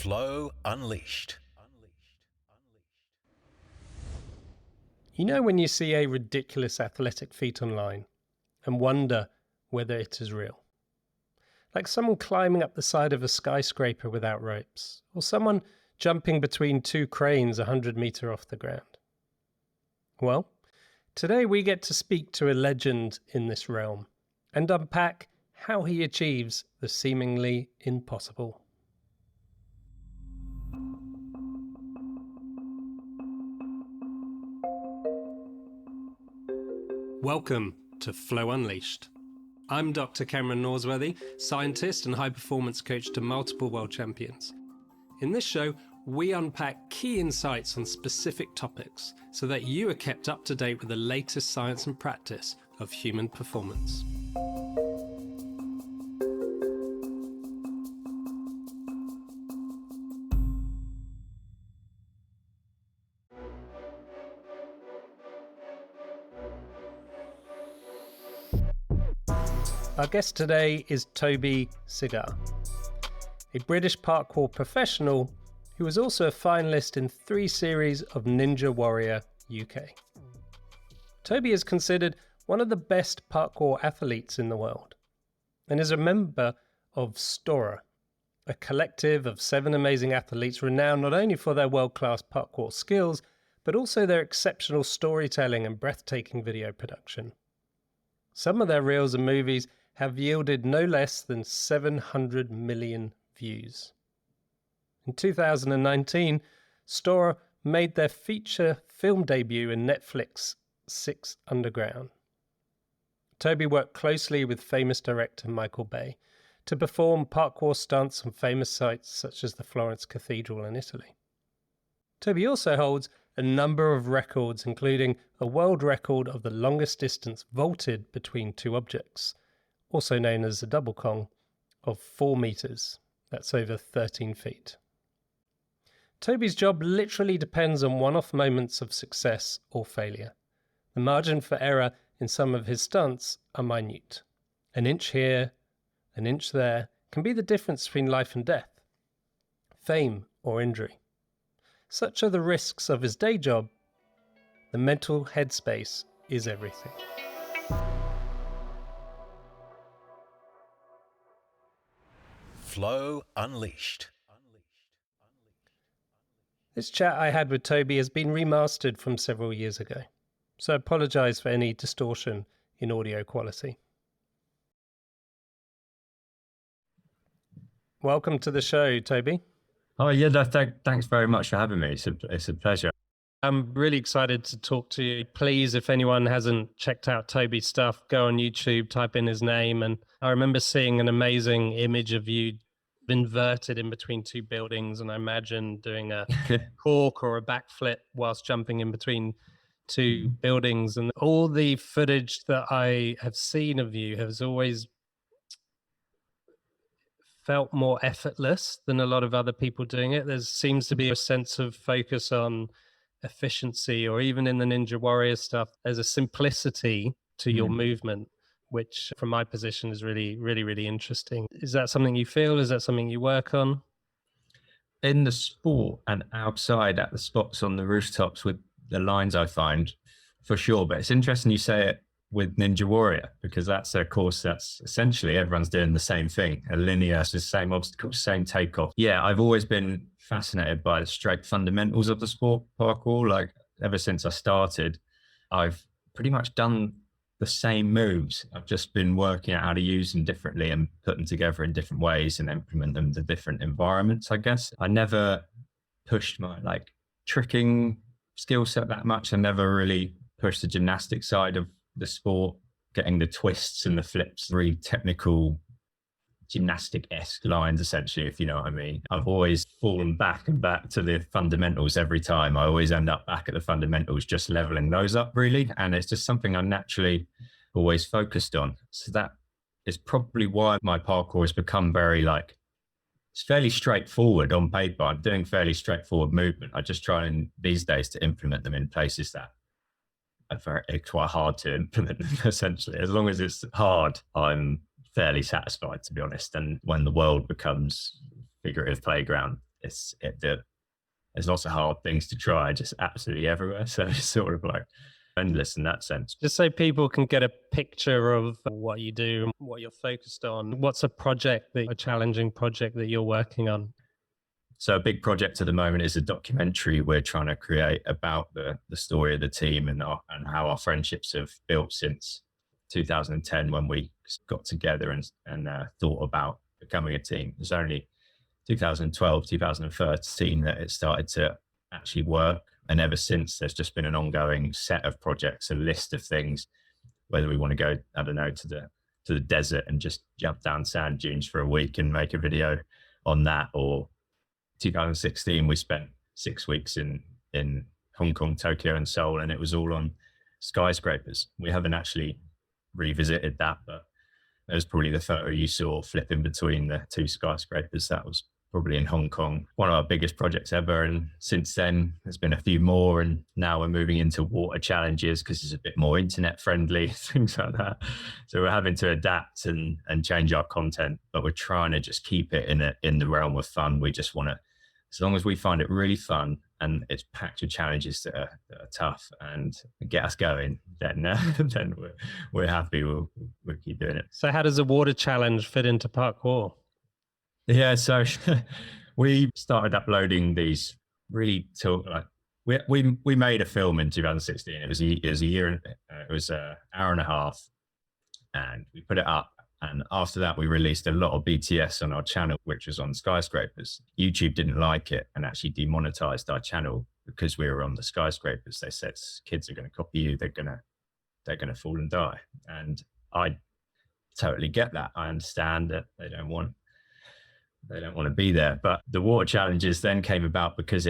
Flow Unleashed. You know when you see a ridiculous athletic feat online and wonder whether it is real? Like someone climbing up the side of a skyscraper without ropes, or someone jumping between two cranes 100 meters off the ground. Well, today we get to speak to a legend in this realm and unpack how he achieves the seemingly impossible. Welcome to Flow Unleashed. I'm Dr. Cameron Norsworthy, scientist and high-performance coach to multiple world champions. In this show, we unpack key insights on specific topics so that you are kept up to date with the latest science and practice of human performance. Our guest today is Toby Segar, a British parkour professional who was also a finalist in 3 series of Ninja Warrior UK. Toby is considered one of the best parkour athletes in the world and is a member of Stora, a collective of 7 amazing athletes renowned not only for their world-class parkour skills, but also their exceptional storytelling and breathtaking video production. Some of their reels and movies have yielded no less than 700 million views. In 2019, Stora made their feature film debut in Netflix 6 Underground. Toby worked closely with famous director Michael Bay to perform parkour stunts on famous sites such as the Florence Cathedral in Italy. Toby also holds a number of records, including a world record of the longest distance vaulted between 2 objects, also known as a double Kong, of 4 meters. That's over 13 feet. Toby's job literally depends on one-off moments of success or failure. The margin for error in some of his stunts are minute. An inch here, an inch there can be the difference between life and death, fame or injury. Such are the risks of his day job. The mental headspace is everything. Flow Unleashed. This chat I had with Toby has been remastered from several years ago, so I apologise for any distortion in audio quality. Welcome to the show, Toby. Oh yeah, thanks very much for having me. It's a pleasure. I'm really excited to talk to you. Please, if anyone hasn't checked out Toby's stuff, go on YouTube, type in his name. And I remember seeing an amazing image of you inverted in between 2 buildings, and I imagine doing a cork or a backflip whilst jumping in between 2 buildings. And all the footage that I have seen of you has always felt more effortless than a lot of other people doing it. There seems to be a sense of focus on efficiency, or even in the Ninja Warrior stuff, there's a simplicity to your movement, which from my position is really, really, really interesting. Is that something you feel? Is that something you work on? In the sport and outside at the spots on the rooftops with the lines, I find for sure. But it's interesting you say it with Ninja Warrior, because that's a course that's essentially everyone's doing the same thing, a linear, the same obstacle, same takeoff. Yeah, I've always been fascinated by the straight fundamentals of the sport, parkour. Like ever since I started, I've pretty much done the same moves. I've just been working out how to use them differently and put them together in different ways and implement them to different environments, I guess. I never pushed my tricking skill set that much. I never really pushed the gymnastic side of the sport, getting the twists and the flips, really technical gymnastic-esque lines, essentially, if you know what I mean. I've always fallen back and back to the fundamentals every time. I always end up back at the fundamentals, just leveling those up, really. And it's just something I naturally always focused on. So that is probably why my parkour has become very it's fairly straightforward on paper. I'm doing fairly straightforward movement. I just try these days to implement them in places that it's quite hard to implement them, essentially. As long as it's hard, I'm fairly satisfied, to be honest. And when the world becomes figurative playground, there's lots of hard things to try just absolutely everywhere. So it's sort of like endless in that sense. Just so people can get a picture of what you do, what you're focused on. What's a challenging project that you're working on? So a big project at the moment is a documentary we're trying to create about the story of the team and how our friendships have built since 2010 when we got together and thought about becoming a team. It's only 2012, 2013 that it started to actually work. And ever since, there's just been an ongoing set of projects, a list of things, whether we want to go, I don't know, to the desert and just jump down sand dunes for a week and make a video on that. Or 2016, we spent 6 weeks in Hong Kong, Tokyo, and Seoul, and it was all on skyscrapers. We haven't actually revisited that, but that was probably the photo you saw flipping between the two skyscrapers. That was probably in Hong Kong, one of our biggest projects ever. And since then, there's been a few more. And now we're moving into water challenges because it's a bit more internet friendly, things like that. So we're having to adapt and change our content, but we're trying to just keep it in the realm of fun. We just want to, as long as we find it really fun and it's packed with challenges that are tough and get us going, then we're happy. We'll keep doing it. So how does a water challenge fit into parkour? Yeah, so we started uploading these really we made a film in 2016. It was a year, it was an hour and a half, and we put it up. And after that, we released a lot of BTS on our channel, which was on skyscrapers. YouTube didn't like it and actually demonetized our channel because we were on the skyscrapers. They said kids are going to copy you. They're going to fall and die. And I totally get that. I understand that they don't want to be there. But the water challenges then came about because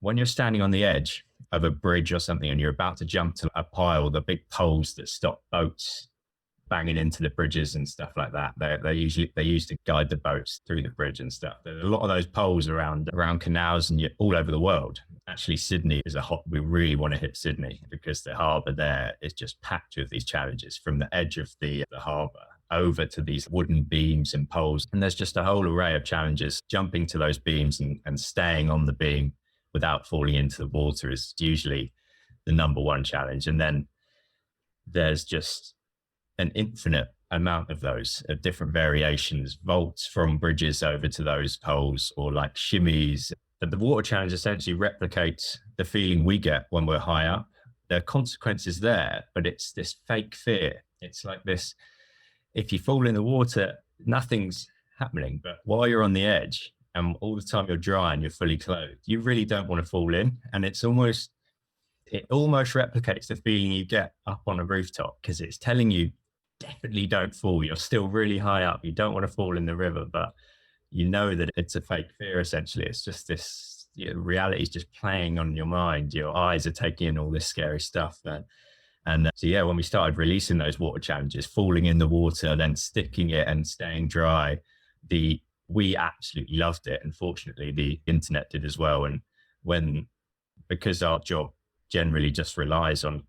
when you're standing on the edge of a bridge or something and you're about to jump to a pile, the big poles that stop boats banging into the bridges and stuff like that, they used to guide the boats through the bridge and stuff. There's a lot of those poles around canals and all over the world. Actually, Sydney is we really want to hit Sydney because the harbour there is just packed with these challenges from the edge of the harbour over to these wooden beams and poles. And there's just a whole array of challenges. Jumping to those beams and staying on the beam without falling into the water is usually the number one challenge. And then there's just an infinite amount of those, of different variations, vaults from bridges over to those poles, or like shimmies. But the water challenge essentially replicates the feeling we get when we're high up. There are consequences there, but it's this fake fear. It's like this, if you fall in the water, nothing's happening. But while you're on the edge and all the time you're dry and you're fully clothed, you really don't want to fall in. And it almost replicates the feeling you get up on a rooftop, because it's telling you, definitely don't fall. You're still really high up. You don't want to fall in the river, but you know that it's a fake fear, essentially. It's just this, reality is just playing on your mind. Your eyes are taking in all this scary stuff. And so, yeah, when we started releasing those water challenges, falling in the water, then sticking it and staying dry, we absolutely loved it. And fortunately, the internet did as well. And because our job generally just relies on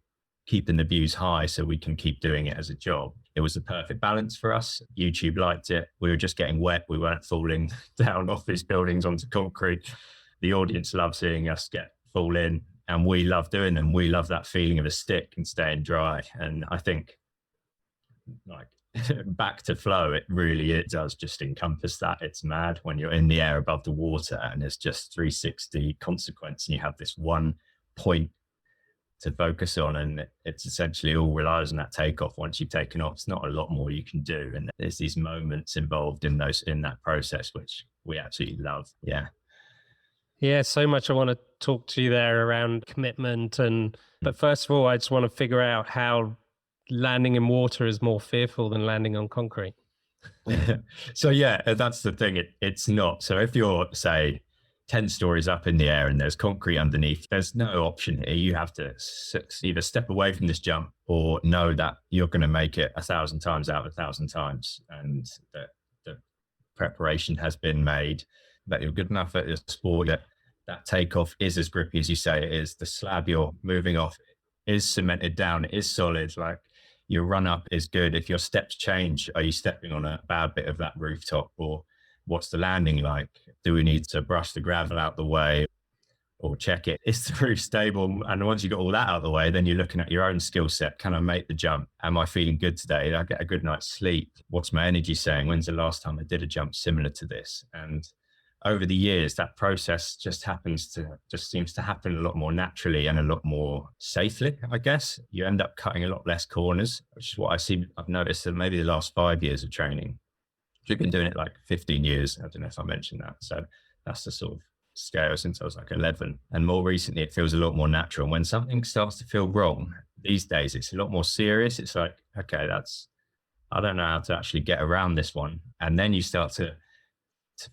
keeping the views high so we can keep doing it as a job, it was a perfect balance for us. YouTube liked it. We were just getting wet. We weren't falling down office buildings onto concrete. The audience loved seeing us fall in, and we love doing them. We love that feeling of a stick and staying dry. And I think, like, back to flow, it does just encompass that. It's mad when you're in the air above the water and it's just 360 consequence, and you have this one point to focus on, and it's essentially all relies on that takeoff. Once you've taken off, it's not a lot more you can do, and there's these moments involved in that process which we absolutely love. Yeah, so much I want to talk to you there around commitment, but first of all, I just want to figure out how landing in water is more fearful than landing on concrete. So yeah, that's the thing. It's not. So if you're, say, 10 stories up in the air and there's concrete underneath, there's no option here. You have to either step away from this jump or know that you're going to make it 1,000 times out of 1,000 times, and that the preparation has been made, that you're good enough at the sport, that takeoff is as grippy as you say it is. The slab you're moving off is cemented down, it is solid. Like, your run up is good. If your steps change, are you stepping on a bad bit of that rooftop, or What's the landing like? Do we need to brush the gravel out the way or check it? Is the roof stable? And once you got all that out of the way, then you're looking at your own skill set. Can I make the jump? Am I feeling good today? Did I get a good night's sleep? What's my energy saying? When's the last time I did a jump similar to this? And over the years, that process just seems to happen a lot more naturally and a lot more safely, I guess. You end up cutting a lot less corners, which is what I've noticed in maybe the last 5 years of training. We've been doing it like 15 years. I don't know if I mentioned that. So that's the sort of scale since I was like 11. And more recently, it feels a lot more natural. And when something starts to feel wrong these days, it's a lot more serious. It's like, okay, I don't know how to actually get around this one. And then you start to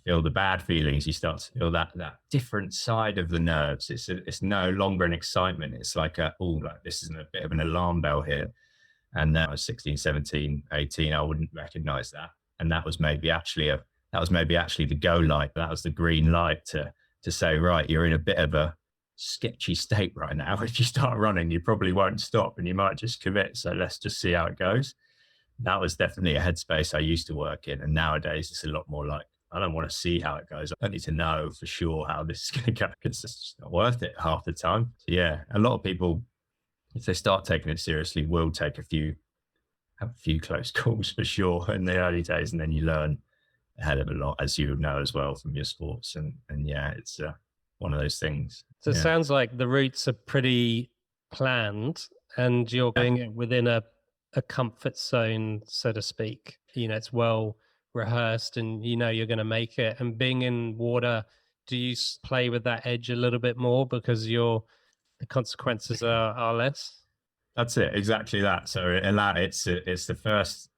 feel the bad feelings. You start to feel that different side of the nerves. It's no longer an excitement. It's like, this is a bit of an alarm bell here. And now I was 16, 17, 18, I wouldn't recognize that. And that was maybe actually the go light. That was the green light to say, right, you're in a bit of a sketchy state right now. If you start running, you probably won't stop and you might just commit. So let's just see how it goes. That was definitely a headspace I used to work in. And nowadays it's a lot more like, I don't want to see how it goes. I need to know for sure how this is going to go because it's just not worth it half the time. So yeah, a lot of people, if they start taking it seriously, will have a few close calls for sure in the early days, and then you learn a hell of a lot, as you know as well from your sports. And yeah, it's one of those things. So it sounds like the routes are pretty planned, and you're doing it within a comfort zone, so to speak. It's well rehearsed, and you're going to make it. And being in water, do you play with that edge a little bit more because the consequences are less? That's it, exactly that. So it's the first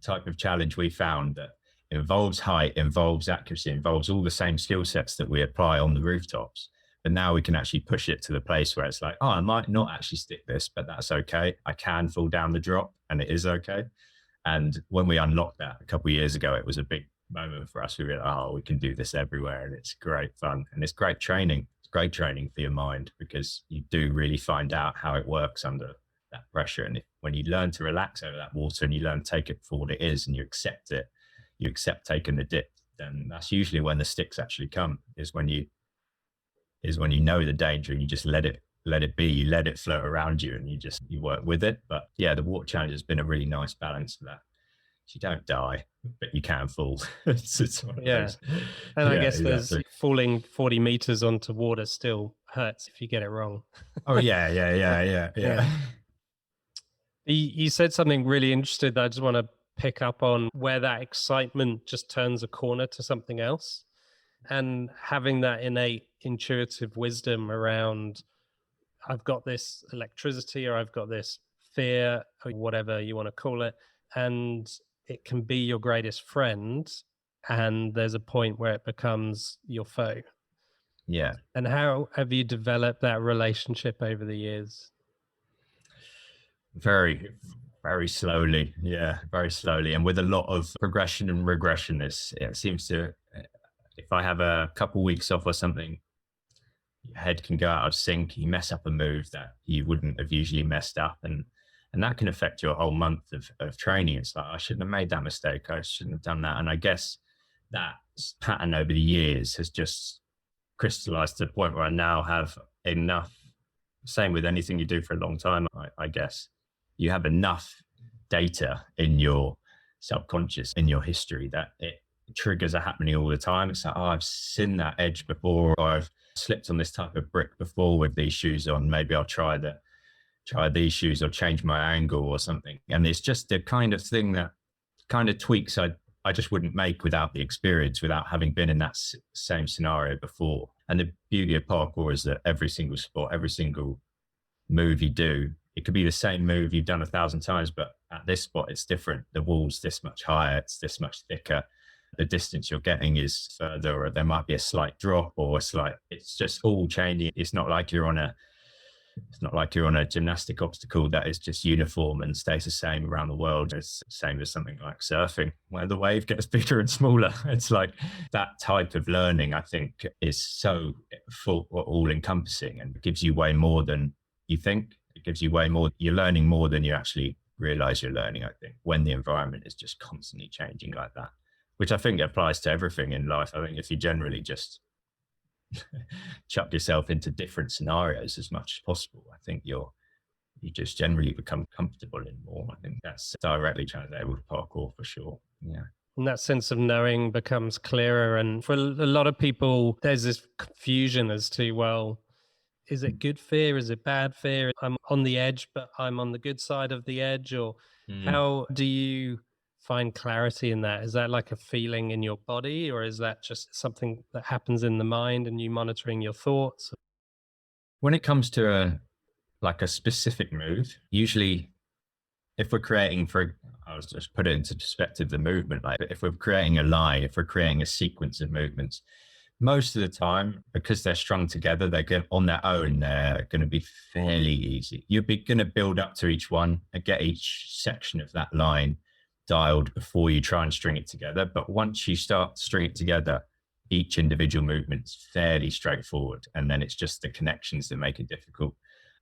type of challenge we found that involves height, involves accuracy, involves all the same skill sets that we apply on the rooftops. But now we can actually push it to the place where it's like, oh, I might not actually stick this, but that's okay. I can fall down the drop and it is okay. And when we unlocked that a couple of years ago, it was a big moment for us. We realized, we can do this everywhere, and it's great fun and it's great training. Great training for your mind because you do really find out how it works under that pressure. And when you learn to relax over that water and you learn to take it for what it is and you accept it, you accept taking the dip, then that's usually when the sticks actually come, is when you know the danger and you just let it be, you let it float around you and you work with it. But yeah, the water challenge has been a really nice balance for that. You don't die, but you can fall. it's one of those. And I guess there's falling 40 meters onto water still hurts if you get it wrong. Oh yeah. You said something really interesting that I just want to pick up on, where that excitement just turns a corner to something else, and having that innate intuitive wisdom around, I've got this electricity or I've got this fear or whatever you want to call it, and it can be your greatest friend, and there's a point where it becomes your foe. Yeah. And how have you developed that relationship over the years? Very, very slowly. Yeah, very slowly. And with a lot of progression and regression. It seems to, if I have a couple weeks off or something, your head can go out of sync. You mess up a move that you wouldn't have usually messed up. And that can affect your whole month of training. It's like, I shouldn't have made that mistake. I shouldn't have done that. And I guess that pattern over the years has just crystallized to the point where I now have enough. Same with anything you do for a long time, I guess. You have enough data in your subconscious, in your history, that triggers are happening all the time. It's like, I've seen that edge before, or I've slipped on this type of brick before with these shoes on. Maybe I'll try these shoes or change my angle or something. And it's just the kind of thing that kind of tweaks I just wouldn't make without the experience, without having been in that same scenario before. And the beauty of parkour is that every single sport, every single move you do, it could be the same move you've done 1,000 times, but at this spot, it's different. The wall's this much higher, it's this much thicker. The distance you're getting is further, or there might be a slight drop, or it's just all changing. It's not like you're on a gymnastic obstacle that is just uniform and stays the same around the world. It's the same as something like surfing, where the wave gets bigger and smaller. It's like that type of learning, I think, is so full, all encompassing, and gives you way more than you think. It gives you way more. You're learning more than you actually realize you're learning, I think, when the environment is just constantly changing like that. which I think applies to everything in life. I think if you generally just chuck yourself into different scenarios as much as possible, I think you just generally become comfortable in more. I think that's directly translatable to parkour for sure. Yeah. And that sense of knowing becomes clearer. And for a lot of people, there's this confusion as to, well, is it good fear? Is it bad fear? I'm on the edge, but I'm on the good side of the edge. Or how do you find clarity in that? Is that like a feeling in your body, or is that just something that happens in the mind and you monitoring your thoughts? When it comes to a specific move, usually if we're creating I'll just put it into perspective, the movement, like if we're creating a line, if we're creating a sequence of movements, most of the time, because they're strung together, on their own, they're going to be fairly easy. You're going to build up to each one and get each section of that line dialed before you try and string it together. But once you start to string it together, each individual movement's fairly straightforward. And then it's just the connections that make it difficult.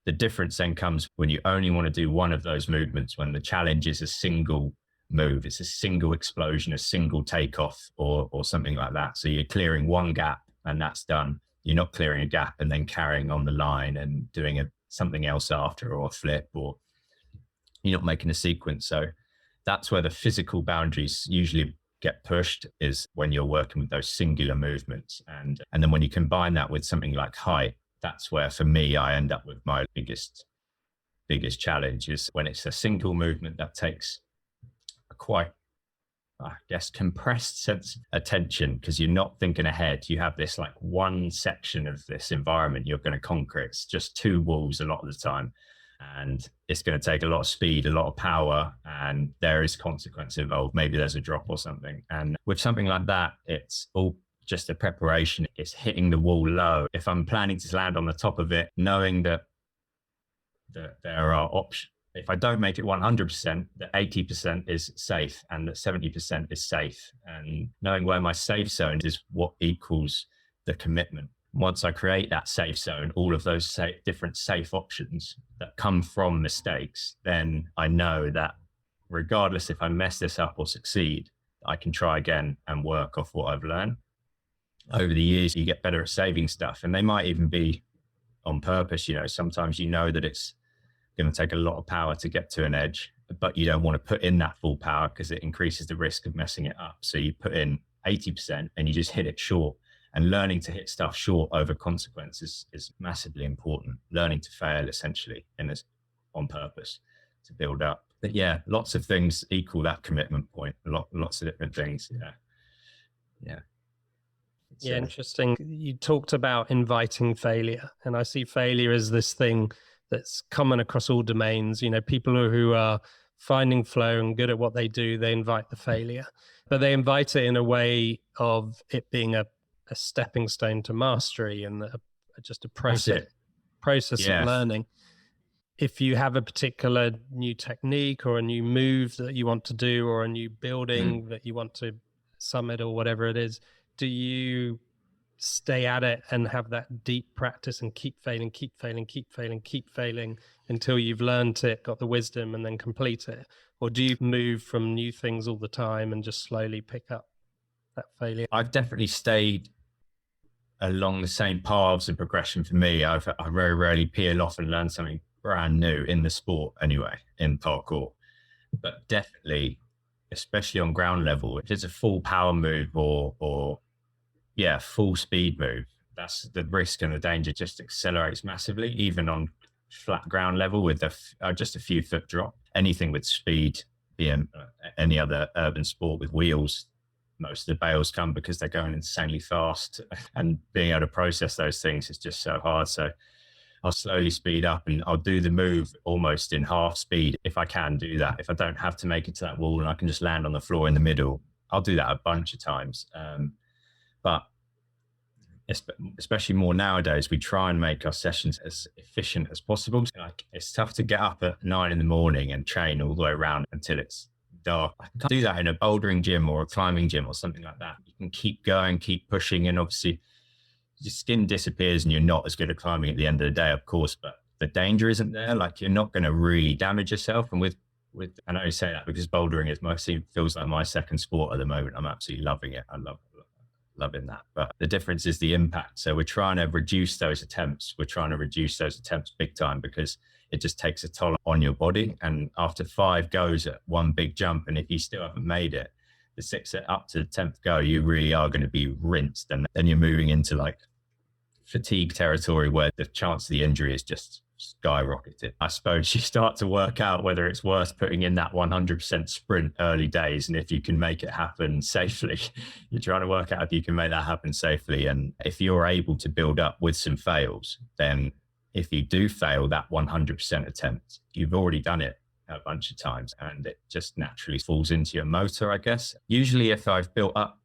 The difference then comes when you only want to do one of those movements, when the challenge is a single move, it's a single explosion, a single takeoff, or something like that. So you're clearing one gap and that's done. You're not clearing a gap and then carrying on the line and doing something else after, or a flip, or you're not making a sequence. So that's where the physical boundaries usually get pushed, is when you're working with those singular movements. And then when you combine that with something like height, that's where, for me, I end up with my biggest challenge, is when it's a single movement that takes a quite, I guess, compressed sense of attention, because you're not thinking ahead. You have this like one section of this environment you're going to conquer. It's just two walls a lot of the time. And it's going to take a lot of speed, a lot of power, and there is consequence involved. Maybe there's a drop or something. And with something like that, it's all just a preparation. It's hitting the wall low. If I'm planning to land on the top of it, knowing that there are options. If I don't make it 100%, that 80% is safe and that 70% is safe. And knowing where my safe zone is what equals the commitment. Once I create that safe zone, all of those different safe options that come from mistakes, then I know that regardless if I mess this up or succeed, I can try again and work off what I've learned. Over the years, you get better at saving stuff, and they might even be on purpose. Sometimes that it's going to take a lot of power to get to an edge, but you don't want to put in that full power because it increases the risk of messing it up. So you put in 80% and you just hit it short. And learning to hit stuff short over consequences is massively important. Learning to fail, essentially, and on purpose to build up. But yeah, lots of things equal that commitment point. Lots of different things. Yeah. Yeah, interesting. You talked about inviting failure, and I see failure as this thing that's common across all domains. People who are finding flow and good at what they do, they invite the failure, but they invite it in a way of it being a stepping stone to mastery and just a process of learning. If you have a particular new technique or a new move that you want to do, or a new building that you want to summit, or whatever it is, do you stay at it and have that deep practice and keep failing until you've learned it, got the wisdom, and then complete it? Or do you move from new things all the time and just slowly pick up that failure? I've definitely stayed along the same paths of progression. For me, I very rarely peel off and learn something brand new in the sport anyway, in parkour. But definitely, especially on ground level, if it's a full power move or full speed move, that's the risk and the danger just accelerates massively, even on flat ground level with just a few foot drop. Anything with speed, any other urban sport with wheels, most of the bails come because they're going insanely fast, and being able to process those things is just so hard. So I'll slowly speed up and I'll do the move almost in half speed if I can do that. If I don't have to make it to that wall and I can just land on the floor in the middle, I'll do that a bunch of times. But especially more nowadays, we try and make our sessions as efficient as possible. It's tough to get up at 9 a.m. and train all the way around until it's dark. I can't do that in a bouldering gym or a climbing gym or something like that. You can keep going, keep pushing, and obviously your skin disappears and you're not as good at climbing at the end of the day, of course, but the danger isn't there. Like, you're not going to really damage yourself. And with I know you say that because bouldering is mostly feels like my second sport at the moment. I'm absolutely loving it. Loving that. But the difference is the impact. So we're trying to reduce those attempts. We're trying to reduce those attempts big time because it just takes a toll on your body. And after 5 goes at one big jump, and if you still haven't made it, the 6th up to the 10th go, you really are going to be rinsed. And then you're moving into like fatigue territory where the chance of the injury is just skyrocketed. I suppose you start to work out whether it's worth putting in that 100% sprint early days. And if you can make it happen safely, you're trying to work out if you can make that happen safely. And if you're able to build up with some fails, then if you do fail that 100% attempt, you've already done it a bunch of times and it just naturally falls into your motor, I guess. Usually if I've built up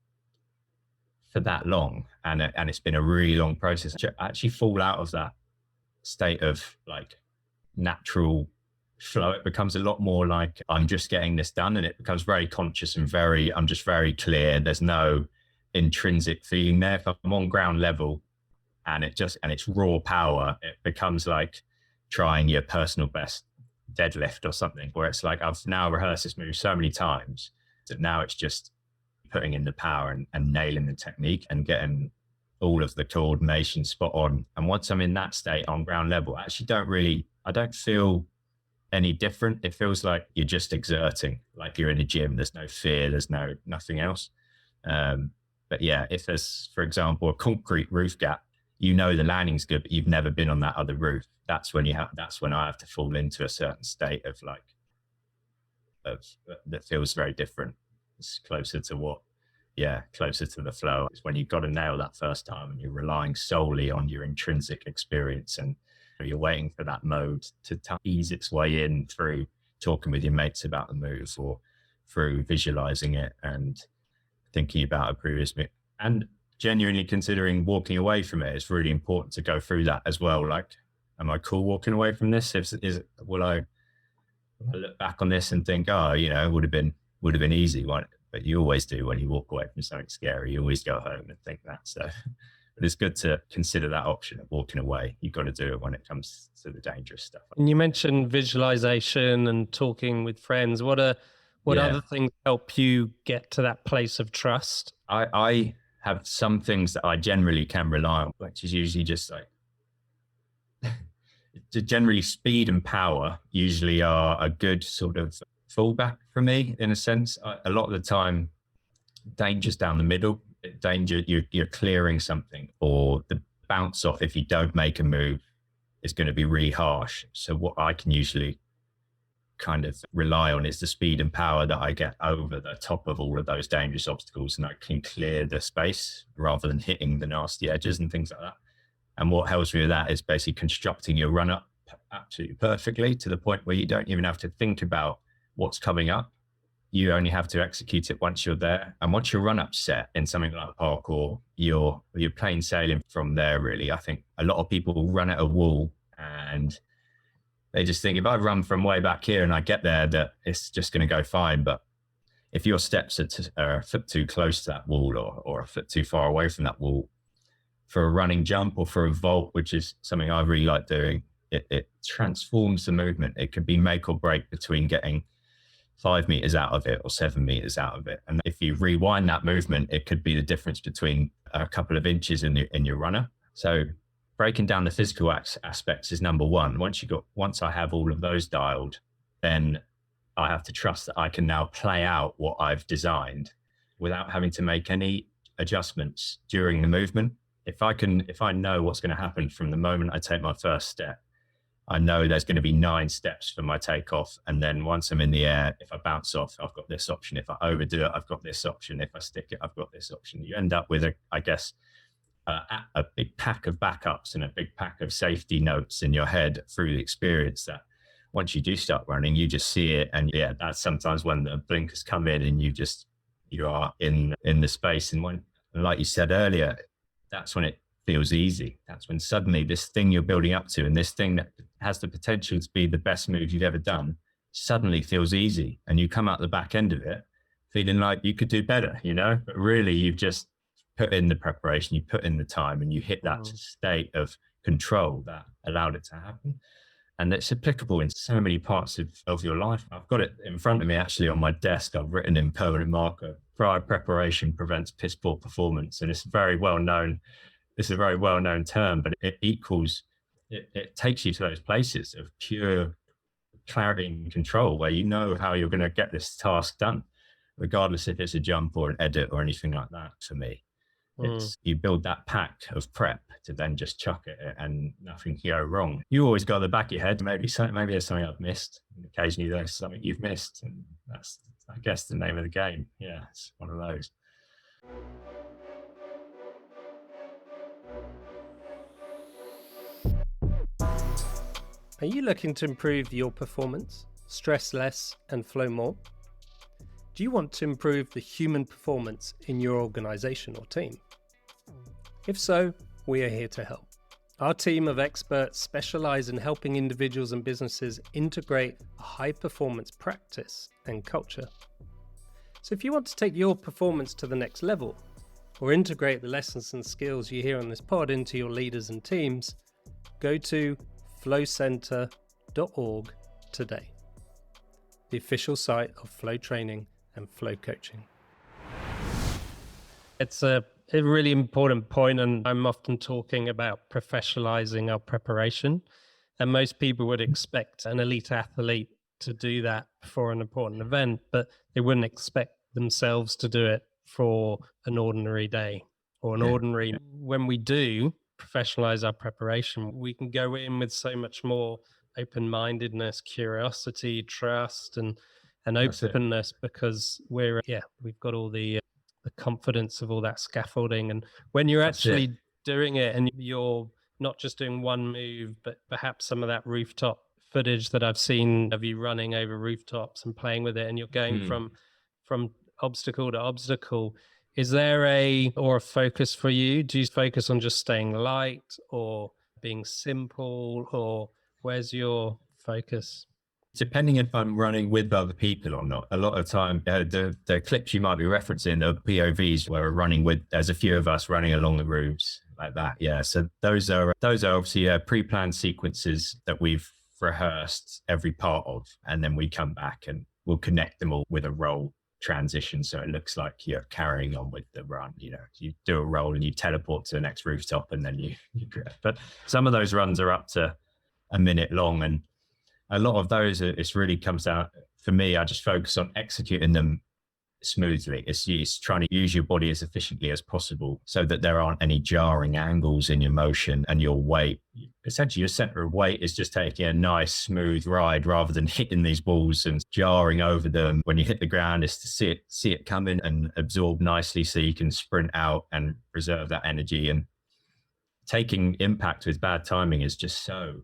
for that long and it's been a really long process, I actually fall out of that state of like natural flow. It becomes a lot more like I'm just getting this done, and it becomes very conscious and I'm just very clear. There's no intrinsic feeling there. If I'm on ground level and it's raw power, it becomes like trying your personal best deadlift or something, where it's like I've now rehearsed this move so many times that now it's just putting in the power and nailing the technique and getting all of the coordination spot on. And once I'm in that state on ground level, I don't feel any different. It feels like you're just exerting, like you're in a gym. There's no fear, there's nothing else. But yeah, if there's, for example, a concrete roof gap, the landing's good, but you've never been on that other roof. That's when I have to fall into a certain state of that feels very different. It's closer to the flow. It's when you've got to nail that first time and you're relying solely on your intrinsic experience and you're waiting for that mode to ease its way in through talking with your mates about the move or through visualizing it and thinking about a previous move and genuinely considering walking away from it. It's really important to go through that as well. Like, am I cool walking away from this? Will I look back on this and think, it would have been easy, but you always do when you walk away from something scary. You always go home and think that. So, but it's good to consider that option of walking away. You've got to do it when it comes to the dangerous stuff. And you mentioned visualization and talking with friends. What other things help you get to that place of trust? I have some things that I generally can rely on, which is usually just like generally speed and power usually are a good sort of fallback for me in a sense. A lot of the time, danger's down the middle. You're clearing something, or the bounce off if you don't make a move is going to be really harsh. So what I can usually kind of rely on is the speed and power that I get over the top of all of those dangerous obstacles, and I can clear the space rather than hitting the nasty edges and things like that. And what helps me with that is basically constructing your run up absolutely perfectly to the point where you don't even have to think about what's coming up. You only have to execute it once you're there. And once your run up set in something like parkour, you're plain sailing from there, really. I think a lot of people run at a wall and they just think, if I run from way back here and I get there, that it's just going to go fine. But if your steps are a foot too close to that wall or a foot too far away from that wall, for a running jump or for a vault, which is something I really like doing, it transforms the movement. It could be make or break between getting 5 meters out of it or 7 meters out of it. And if you rewind that movement, it could be the difference between a couple of inches in your runner. So breaking down the physical aspects is number one. Once I have all of those dialed, then I have to trust that I can now play out what I've designed without having to make any adjustments during the movement. If I know what's going to happen from the moment I take my first step, I know there's going to be 9 steps for my takeoff. And then once I'm in the air, if I bounce off, I've got this option. If I overdo it, I've got this option. If I stick it, I've got this option. You end up with, a big pack of backups and a big pack of safety notes in your head through the experience that once you do start running, you just see it. And yeah, that's sometimes when the blinkers come in and you are in the space. And when, like you said earlier, that's when it feels easy. That's when suddenly this thing you're building up to and this thing that has the potential to be the best move you've ever done suddenly feels easy. And you come out the back end of it feeling like you could do better, but really you've just put in the preparation, you put in the time, and you hit that state of control that allowed it to happen. And it's applicable in so many parts of your life. I've got it in front of me, actually, on my desk. I've written in permanent marker, prior preparation prevents piss poor performance. And it's very well known. It's a very well-known term, but it takes you to those places of pure clarity and control where you know how you're going to get this task done, regardless if it's a jump or an edit or anything like that. For me, it's you build that pack of prep to then just chuck it and nothing can go wrong. You always got the back of your head, maybe there's something I've missed, and occasionally there's something you've missed, and that's, I guess, the name of the game. Yeah, it's one of those. Are you looking to improve your performance, stress less, and flow more? Do you want to improve the human performance in your organization or team? If so, we are here to help. Our team of experts specialize in helping individuals and businesses integrate a high-performance practice and culture. So if you want to take your performance to the next level, or integrate the lessons and skills you hear on this pod into your leaders and teams, go to flowcenter.org today, the official site of flow training and flow coaching. It's a really important point, and I'm often talking about professionalizing our preparation. And most people would expect an elite athlete to do that for an important event, but they wouldn't expect themselves to do it for an ordinary day or an ordinary. When we do professionalize our preparation, we can go in with so much more open-mindedness, curiosity, trust, and openness, because we've got all the confidence of all that scaffolding. And when you're actually doing it, and you're not just doing one move, but perhaps some of that rooftop footage that I've seen of you running over rooftops and playing with it, and you're going from obstacle to obstacle. Is there a focus for you? Do you focus on just staying light or being simple, or where's your focus? Depending if I'm running with other people or not. A lot of time, the clips you might be referencing are POVs where we're running with, there's a few of us running along the roofs like that. Yeah. So those are obviously pre-planned sequences that we've rehearsed every part of, and then we come back and we'll connect them all with a roll transition, so it looks like you're carrying on with the run. You do a roll and you teleport to the next rooftop, and then you but some of those runs are up to a minute long, and a lot of those it really comes down, for me, I just focus on executing them smoothly. It's trying to use your body as efficiently as possible so that there aren't any jarring angles in your motion, and your weight, essentially your center of weight, is just taking a nice smooth ride rather than hitting these walls and jarring over them. When you hit the ground, is to see it come in and absorb nicely so you can sprint out and preserve that energy. And taking impact with bad timing is just so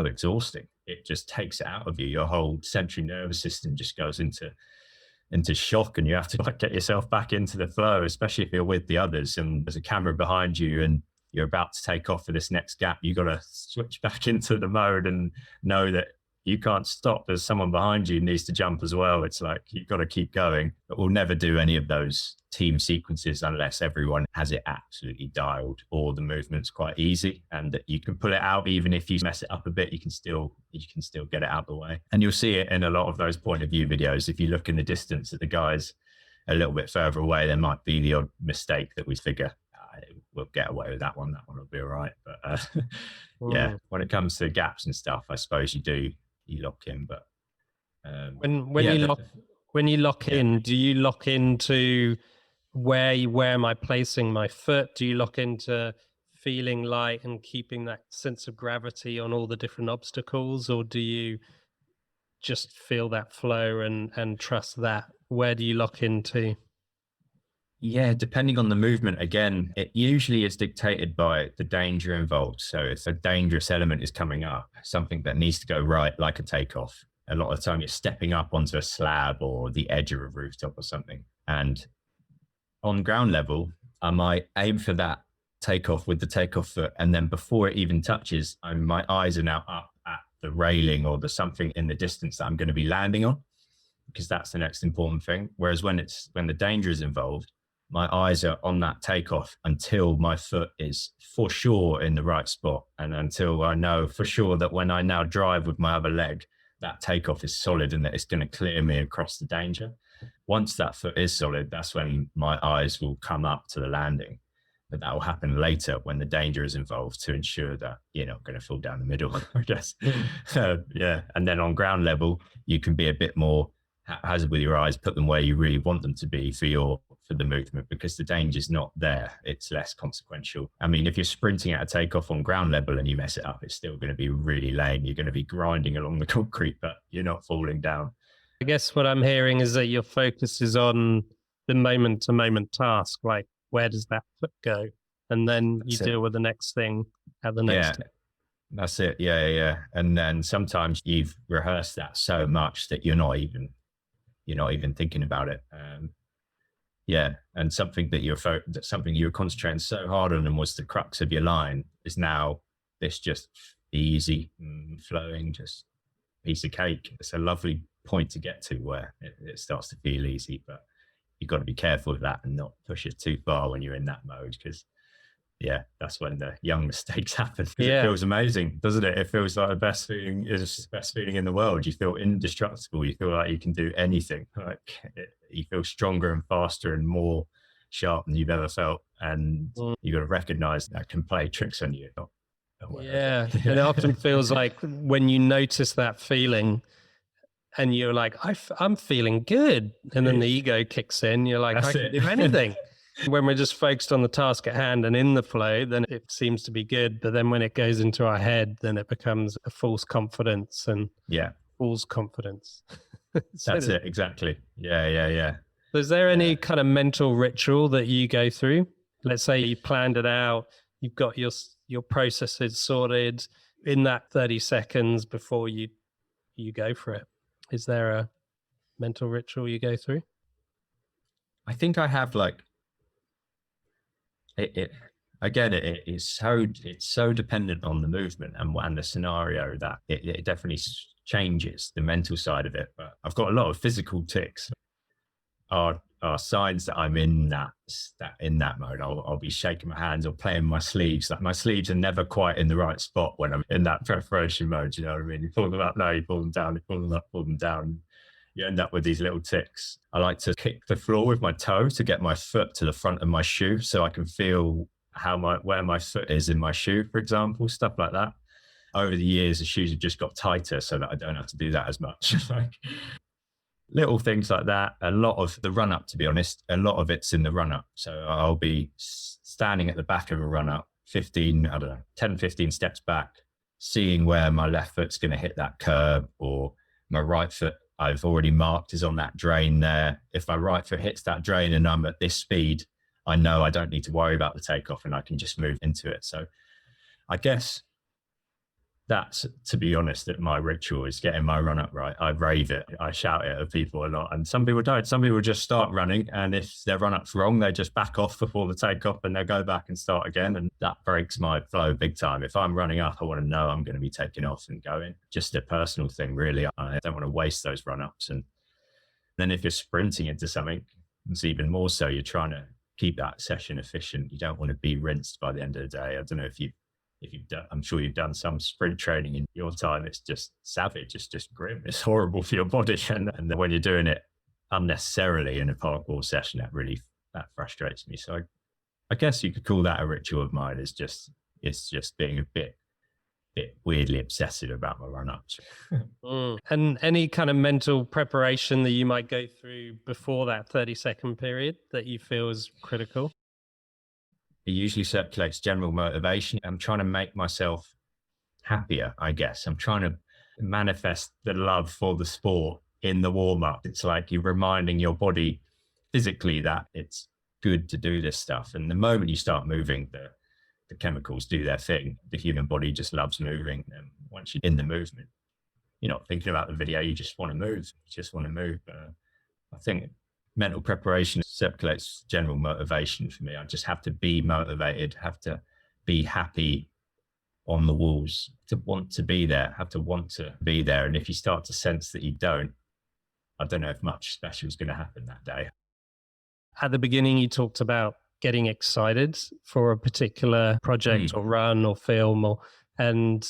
exhausting. It just takes it out of you. Your whole central nervous system just goes into shock, and you have to get yourself back into the flow, especially if you're with the others and there's a camera behind you and you're about to take off for this next gap. You got to switch back into the mode and know that you can't stop. There's someone behind you who needs to jump as well. It's like, you've got to keep going. But we'll never do any of those team sequences unless everyone has it absolutely dialed, or the movement's quite easy and that you can pull it out. Even if you mess it up a bit, you can still get it out the way. And you'll see it in a lot of those point of view videos. If you look in the distance at the guys a little bit further away, there might be the odd mistake that we figure, we'll get away with that one will be all right. But yeah, when it comes to gaps and stuff, I suppose you lock in. But when you lock in, do you lock into where am I placing my foot? Do you lock into feeling light and keeping that sense of gravity on all the different obstacles, or do you just feel that flow and trust that? Where do you lock into? Yeah, depending on the movement, again, it usually is dictated by the danger involved. So if a dangerous element is coming up, something that needs to go right, like a takeoff, a lot of the time you're stepping up onto a slab or the edge of a rooftop or something. And on ground level, I might aim for that takeoff with the takeoff foot. And then before it even touches, my eyes are now up at the railing or the something in the distance that I'm going to be landing on, because that's the next important thing. Whereas when the danger is involved, my eyes are on that takeoff until my foot is for sure in the right spot. And until I know for sure that when I now drive with my other leg, that takeoff is solid and that it's going to clear me across the danger. Once that foot is solid, that's when my eyes will come up to the landing. But that will happen later when the danger is involved to ensure that you're not going to fall down the middle, I guess. Yeah. And then on ground level, you can be a bit more haphazard with your eyes, put them where you really want them to be for the movement, because the danger's not there. It's less consequential. I mean, if you're sprinting at a takeoff on ground level and you mess it up, it's still going to be really lame. You're going to be grinding along the concrete, but you're not falling down. I guess what I'm hearing is that your focus is on the moment to moment task, like where does that foot go? And then you deal with the next thing at the next time. That's it. Yeah. And then sometimes you've rehearsed that so much that you're not even thinking about it. And something that you were concentrating so hard on and was the crux of your line is now this just easy, flowing, just piece of cake. It's a lovely point to get to where it starts to feel easy, but you've got to be careful of that and not push it too far when you're in that mode, because that's when the young mistakes happen. It feels amazing, doesn't it? It feels like the best feeling in the world. You feel indestructible. You feel like you can do anything. You feel stronger and faster and more sharp than you've ever felt. And you got to recognize that can play tricks on you. And it often feels like when you notice that feeling and you're like, I'm feeling good. And then the ego kicks in. You're like, I can do anything. When we're just focused on the task at hand and in the flow, then it seems to be good. But then when it goes into our head, then it becomes a false confidence and false confidence. That's it. Exactly. Yeah. So is there any kind of mental ritual that you go through? Let's say you planned it out, you've got your processes sorted in that 30 seconds before you go for it. Is there a mental ritual you go through? I think I have it's so dependent on the movement and the scenario that it definitely changes the mental side of it. But I've got a lot of physical tics are signs that I'm in that mode. I'll be shaking my hands or playing my sleeves. Like my sleeves are never quite in the right spot when I'm in that preparation mode. You know what I mean? You pull them up, no, you pull them down, you pull them up, pull them down. You end up with these little tics. I like to kick the floor with my toe to get my foot to the front of my shoe so I can feel where my foot is in my shoe, for example, stuff like that. Over the years, the shoes have just got tighter so that I don't have to do that as much. Little things like that. A lot of the run up, to be honest, a lot of it's in the run up. So I'll be standing at the back of a run up, 10, 15 steps back, seeing where my left foot's going to hit that curb, or my right foot I've already marked is on that drain there. If my right foot hits that drain and I'm at this speed, I know I don't need to worry about the takeoff and I can just move into it. So I guess that's, to be honest, that my ritual is getting my run up right. I rave it. I shout it at people a lot. And some people don't. Some people just start running. And if their run up's wrong, they just back off before the takeoff and they'll go back and start again. And that breaks my flow big time. If I'm running up, I want to know I'm going to be taking off and going. Just a personal thing, really. I don't want to waste those run ups. And then if you're sprinting into something, it's even more so. You're trying to keep that session efficient. You don't want to be rinsed by the end of the day. I don't know if you've done, I'm sure you've done some sprint training in your time. It's just savage. It's just grim. It's horrible for your body. And when you're doing it unnecessarily in a parkour session, that frustrates me. So I guess you could call that a ritual of mine. It's just being a bit weirdly obsessive about my run-ups. And any kind of mental preparation that you might go through before that 30-second period that you feel is critical? It usually circulates general motivation. I'm trying to make myself happier, I guess. I'm trying to manifest the love for the sport in the warm-up. It's like you're reminding your body physically that it's good to do this stuff. And the moment you start moving, the chemicals do their thing. The human body just loves moving. And once you're in the movement, you're not thinking about the video. You just want to move. I think mental preparation circulates general motivation for me. I just have to be motivated, have to be happy on the walls, to want to be there, have to want to be there. And if you start to sense that you don't, I don't know if much special is going to happen that day. At the beginning, you talked about getting excited for a particular project or run or film, and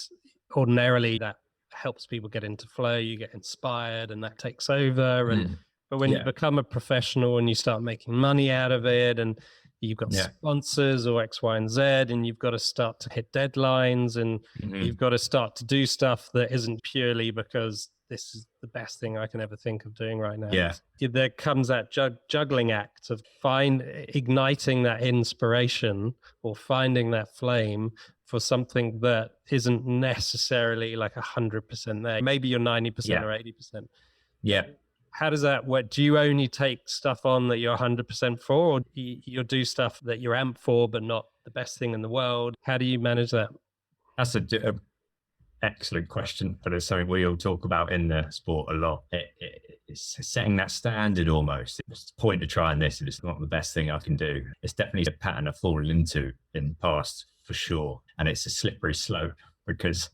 ordinarily that helps people get into flow. You get inspired, and that takes over. But when you become a professional and you start making money out of it, and you've got sponsors or X, Y, and Z, and you've got to start to hit deadlines, and you've got to start to do stuff that isn't purely because this is the best thing I can ever think of doing right now. There comes that juggling act of igniting that inspiration or finding that flame for something that isn't necessarily like 100% there. Maybe you're 90% or 80%. Yeah. How does that work? Do you only take stuff on that you're 100% for, or do you do stuff that you're amped for, but not the best thing in the world? How do you manage that? That's a excellent question, but it's something we all talk about in the sport a lot. It's setting that standard almost. It's the point of trying this if it's not the best thing I can do. It's definitely a pattern I've fallen into in the past for sure. And it's a slippery slope because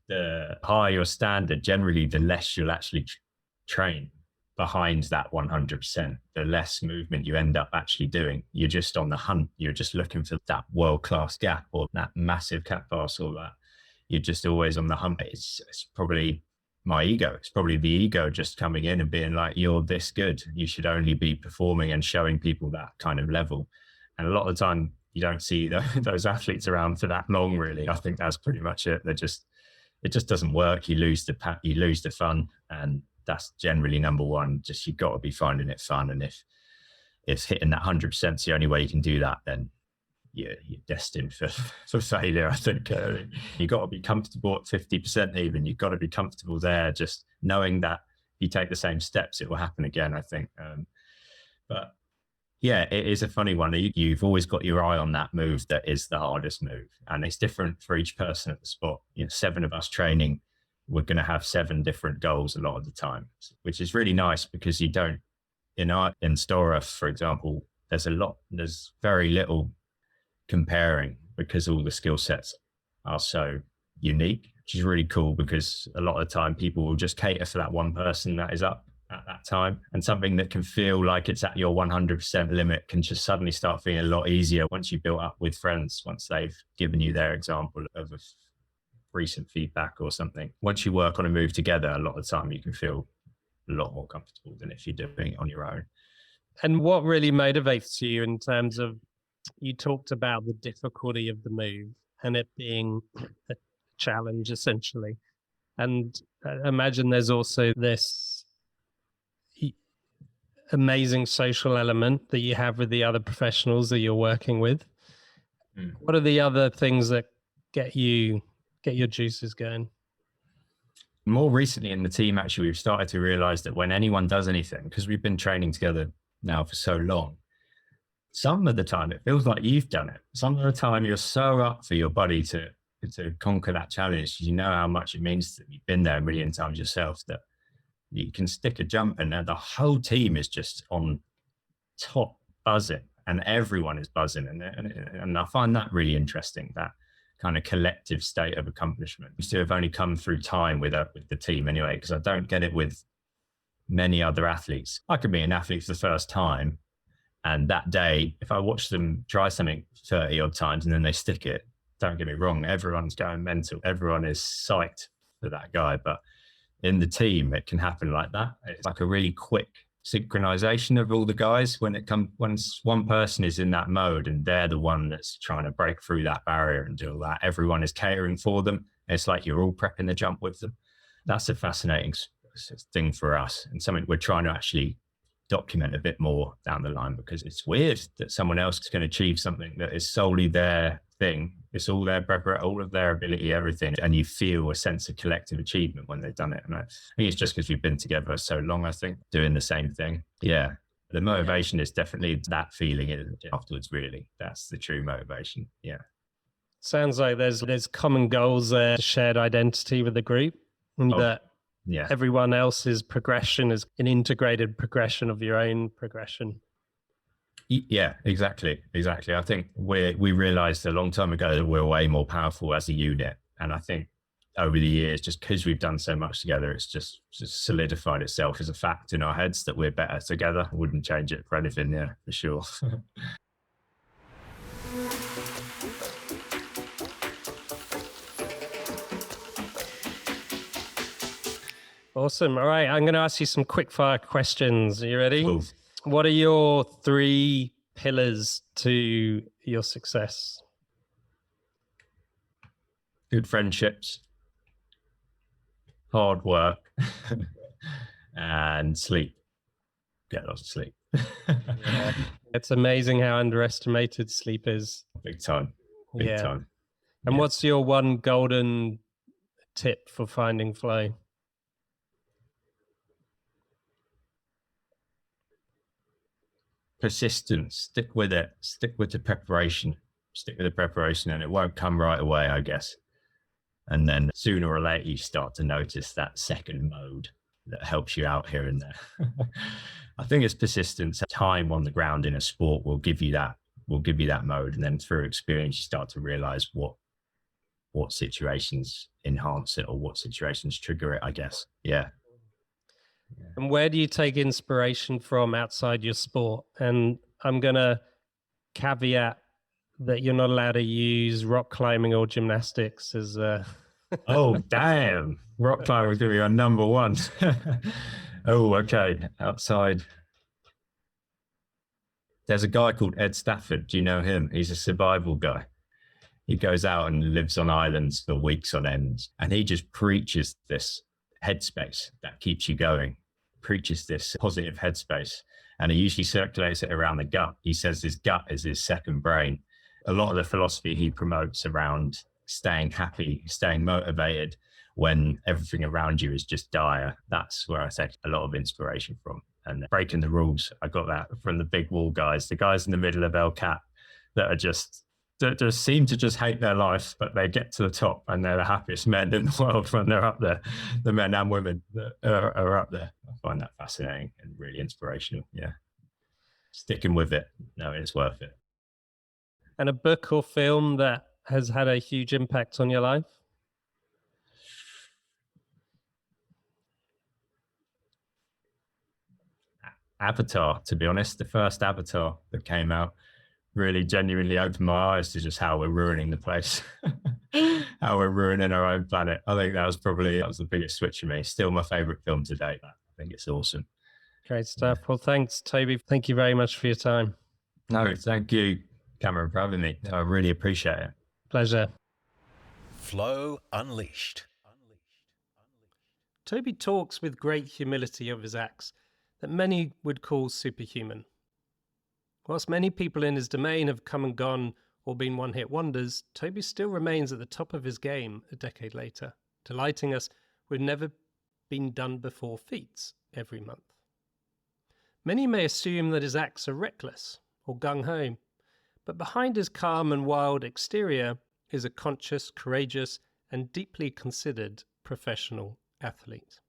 the higher your standard, generally, the less you'll actually train behind that 100%, the less movement you end up actually doing. You're just on the hunt. You're just looking for that world-class gap or that massive cat pass or that. You're just always on the hunt. It's probably my ego. It's probably the ego just coming in and being like, you're this good. You should only be performing and showing people that kind of level. And a lot of the time you don't see those athletes around for that long, really. I think that's pretty much it. It just doesn't work. You lose the fun. And that's generally number one. Just, you've got to be finding it fun. And if hitting that 100% is the only way you can do that, then you're destined for failure, I think. You've got to be comfortable at 50% even. You've got to be comfortable there, just knowing that if you take the same steps, it will happen again, I think. But yeah, it is a funny one. You've always got your eye on that move that is the hardest move. And it's different for each person at the spot. 7 of us training, we're going to have 7 different goals a lot of the time, which is really nice because you don't, in Stora, for example, there's very little comparing because all the skill sets are so unique, which is really cool because a lot of the time people will just cater for that one person that is up at that time, and something that can feel like it's at your 100% limit can just suddenly start feeling a lot easier once you built up with friends, once they've given you their example of a recent feedback or something. Once you work on a move together, a lot of the time you can feel a lot more comfortable than if you're doing it on your own. And what really motivates you in terms of, you talked about the difficulty of the move and it being a challenge essentially. And I imagine there's also this amazing social element that you have with the other professionals that you're working with. What are the other things that get your juices going? More recently in the team, actually, we've started to realize that when anyone does anything, because we've been training together now for so long, some of the time it feels like you've done it. Some of the time you're so up for your buddy to conquer that challenge. You know how much it means that you've been there a million times yourself, that you can stick a jump and the whole team is just on top buzzing and everyone is buzzing. And I find that really interesting, that kind of collective state of accomplishment. Used to have only come through time with the team anyway, because I don't get it with many other athletes. I could be an athlete for the first time, and that day, if I watch them try something 30 odd times and then they stick it, don't get me wrong, everyone's going mental. Everyone is psyched for that guy. But in the team, it can happen like that. It's like a really quick synchronization of all the guys when one person is in that mode and they're the one that's trying to break through that barrier and do all that. Everyone is catering for them. It's like you're all prepping the jump with them. That's a fascinating thing for us, and something we're trying to actually document a bit more down the line, because it's weird that someone else can achieve something that is solely their thing. It's all their prep, all of their ability, everything. And you feel a sense of collective achievement when they've done it. And I think it's just because we've been together so long, I think, doing the same thing. Yeah. The motivation is definitely that feeling afterwards, really. That's the true motivation. Yeah. Sounds like there's common goals there, shared identity with the group, and that everyone else's progression is an integrated progression of your own progression. Yeah, exactly. I think we realized a long time ago that we're way more powerful as a unit. And I think over the years, just because we've done so much together, it's just solidified itself as a fact in our heads that we're better together. I wouldn't change it for anything, yeah, for sure. Awesome. All right, I'm going to ask you some quick fire questions. Are you ready? Cool. What are your 3 pillars to your success? Good friendships, hard work, and sleep. Get lots of sleep. Yeah. It's amazing how underestimated sleep is. Big time. Big time. And what's your one golden tip for finding flow? Persistence. Stick with it. Stick with the preparation. Stick with the preparation, and it won't come right away, I guess. And then sooner or later, you start to notice that second mode that helps you out here and there. I think it's persistence. Time on the ground in a sport will give you that mode. And then through experience, you start to realize what situations enhance it or what situations trigger it, I guess. Yeah. And where do you take inspiration from outside your sport? And I'm going to caveat that you're not allowed to use rock climbing or gymnastics as Oh, damn. Rock climbing is going to be our number one. Oh, okay. Outside. There's a guy called Ed Stafford. Do you know him? He's a survival guy. He goes out and lives on islands for weeks on end. And he just preaches this headspace that keeps you going, preaches this positive headspace. And he usually circulates it around the gut. He says his gut is his second brain. A lot of the philosophy he promotes around staying happy, staying motivated when everything around you is just dire. That's where I take a lot of inspiration from. And breaking the rules, I got that from the big wall guys, the guys in the middle of El Cap that just seem to just hate their life, but they get to the top and they're the happiest men in the world when they're up there. The men and women that are up there. I find that fascinating and really inspirational. Yeah. Sticking with it. No, it's worth it. And a book or film that has had a huge impact on your life? Avatar, to be honest, the first Avatar that came out really genuinely opened my eyes to just how we're ruining the place, how we're ruining our own planet. I think that was the biggest switch for me. Still my favorite film to date. I think it's awesome. Great stuff. Well, thanks, Toby. Thank you very much for your time. No, thank you, Cameron, for having me. I really appreciate it. Pleasure. Flow Unleashed. Toby talks with great humility of his acts that many would call superhuman. Whilst many people in his domain have come and gone or been one-hit wonders, Toby still remains at the top of his game a decade later, delighting us with never-been-done-before feats every month. Many may assume that his acts are reckless or gung-ho, but behind his calm and wild exterior is a conscious, courageous, and deeply considered professional athlete.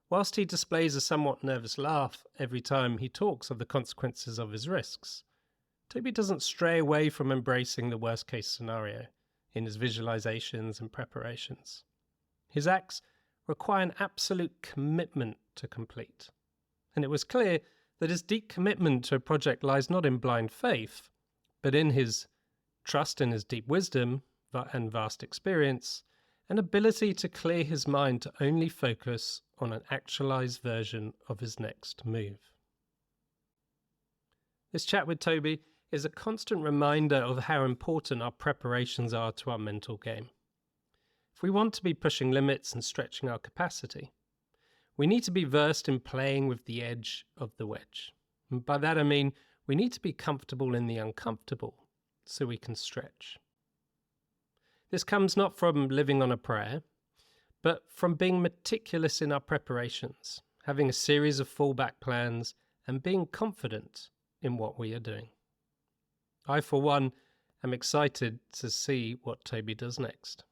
Whilst he displays a somewhat nervous laugh every time he talks of the consequences of his risks, Toby doesn't stray away from embracing the worst-case scenario in his visualizations and preparations. His acts require an absolute commitment to complete, and it was clear that his deep commitment to a project lies not in blind faith, but in his trust in his deep wisdom and vast experience, an ability to clear his mind to only focus on an actualized version of his next move. This chat with Toby is a constant reminder of how important our preparations are to our mental game. If we want to be pushing limits and stretching our capacity, we need to be versed in playing with the edge of the wedge. And by that I mean we need to be comfortable in the uncomfortable so we can stretch. This comes not from living on a prayer, but from being meticulous in our preparations, having a series of fallback plans, and being confident in what we are doing. I, for one, am excited to see what Toby does next.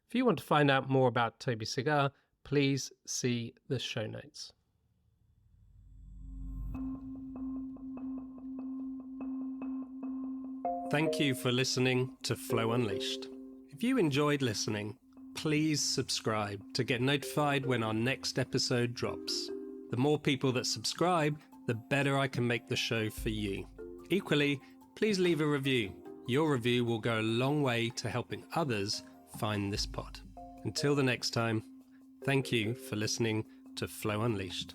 If you want to find out more about Toby Segar, please see the show notes. Thank you for listening to Flow Unleashed. If you enjoyed listening, please subscribe to get notified when our next episode drops. The more people that subscribe, the better I can make the show for you. Equally, please leave a review. Your review will go a long way to helping others find this pod. Until the next time, thank you for listening to Flow Unleashed.